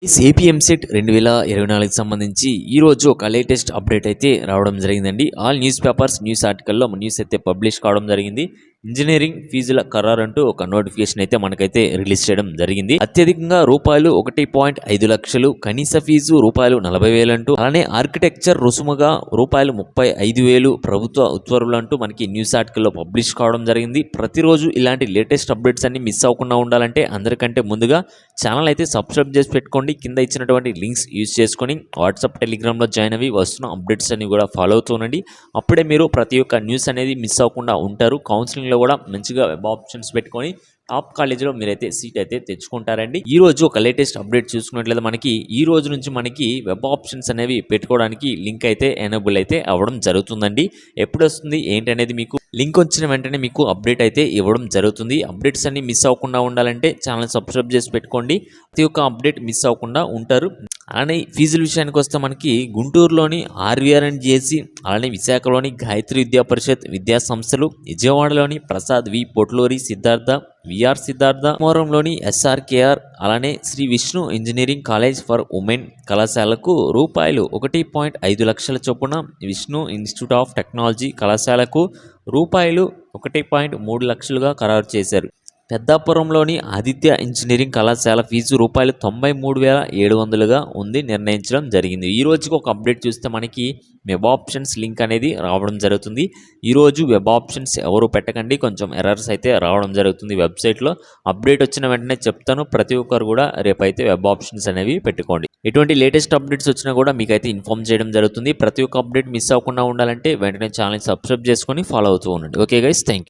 ఏపీఎంసెట్ 2024కి సంబంధించి ఈరోజు ఒక లేటెస్ట్ అప్డేట్ అయితే రావడం జరిగిందండి. ఆల్ న్యూస్ పేపర్స్ న్యూస్ ఆర్టికల్లో న్యూస్ అయితే పబ్లిష్ కావడం జరిగింది. ఇంజనీరింగ్ ఫీజుల ఖరారు అంటూ ఒక నోటిఫికేషన్ అయితే మనకైతే రిలీజ్ చేయడం జరిగింది. అత్యధికంగా రూపాయలు 1.5 లక్షలు, కనీస ఫీజు రూపాయలు 40,000 అంటూ, అలానే ఆర్కిటెక్చర్ రుసుముగా రూపాయలు 35,000 ప్రభుత్వ ఉత్తర్వులు అంటూ మనకి న్యూస్ ఆర్టికల్లో పబ్లిష్ కావడం జరిగింది. ప్రతిరోజు ఇలాంటి లేటెస్ట్ అప్డేట్స్ అన్ని మిస్ అవ్వకుండా ఉండాలంటే అందరికంటే ముందుగా ఛానల్ అయితే సబ్స్క్రైబ్ చేసి పెట్టుకోండి. కింద ఇచ్చినటువంటి లింక్స్ యూజ్ చేసుకొని వాట్సాప్, టెలిగ్రామ్లో జాయిన్ అవి వస్తున్న అప్డేట్స్ అన్ని కూడా ఫాలో అవుతూ ఉండండి. అప్పుడే మీరు ప్రతి ఒక్క న్యూస్ అనేది మిస్ అవ్వకుండా ఉంటారు. కౌన్సిలింగ్లో కూడా మంచిగా వెబ్ ఆప్షన్స్ పెట్టుకొని టాప్ కాలేజీలో మీరైతే సీట్ అయితే తెచ్చుకుంటారండి. ఈ రోజు ఒక లేటెస్ట్ అప్డేట్ చూసుకున్నట్లయితే మనకి ఈ రోజు నుంచి మనకి వెబ్ ఆప్షన్స్ అనేవి పెట్టుకోవడానికి లింక్ అయితే ఎనేబుల్ అయితే అవ్వడం జరుగుతుందండి. ఎప్పుడు వస్తుంది ఏంటి అనేది మీకు లింక్ వచ్చిన వెంటనే మీకు అప్డేట్ అయితే ఇవ్వడం జరుగుతుంది. అప్డేట్స్ అన్ని మిస్ అవ్వకుండా ఉండాలంటే ఛానల్ సబ్స్క్రైబ్ చేసి పెట్టుకోండి. ప్రతి ఒక్క అప్డేట్ మిస్ అవ్వకుండా ఉంటారు. అలానే ఫీజుల విషయానికి వస్తే మనకి గుంటూరులోని ఆర్వీఆర్ అండ్ జేసీ, అలానే విశాఖలోని గాయత్రి విద్యా పరిషత్ విద్యా సంస్థలు, విజయవాడలోని ప్రసాద్ వి పొట్లూరి సిద్ధార్థ విఆర్ సిద్ధార్థ, మోరంలోని ఎస్ఆర్కేఆర్, అలానే Sri Vishnu engineering college for women కళాశాలకు రూపాయలు 1.5 లక్షల చొప్పున, విష్ణు ఇన్స్టిట్యూట్ ఆఫ్ టెక్నాలజీ కళాశాలకు రూపాయలు 1.3 లక్షలుగా ఖరారు చేశారు. పెద్దాపురంలోని ఆదిత్య ఇంజనీరింగ్ కళాశాల ఫీజు రూపాయలు 93,700గా ఉంది నిర్ణయించడం జరిగింది. ఈ రోజుకి ఒక అప్డేట్ చూస్తే మనకి వెబ్ ఆప్షన్స్ లింక్ అనేది రావడం జరుగుతుంది. ఈరోజు వెబ్ ఆప్షన్స్ ఎవరు పెట్టకండి, కొంచెం ఎర్రర్స్ అయితే రావడం జరుగుతుంది వెబ్సైట్లో. అప్డేట్ వచ్చిన వెంటనే చెప్తాను. ప్రతి ఒక్కరు కూడా రేపైతే వెబ్ ఆప్షన్స్ అనేవి పెట్టుకోండి. ఎటువంటి లేటెస్ట్ అప్డేట్స్ వచ్చినా కూడా మీకైతే ఇన్ఫార్మ్ చేయడం జరుగుతుంది. ప్రతి ఒక్క అప్డేట్ మిస్ అవ్వకుండా ఉండాలంటే వెంటనే ఛానల్ సబ్స్క్రైబ్ చేసుకొని ఫాలో అవుతూ ఉండండి. Okay guys, thank you.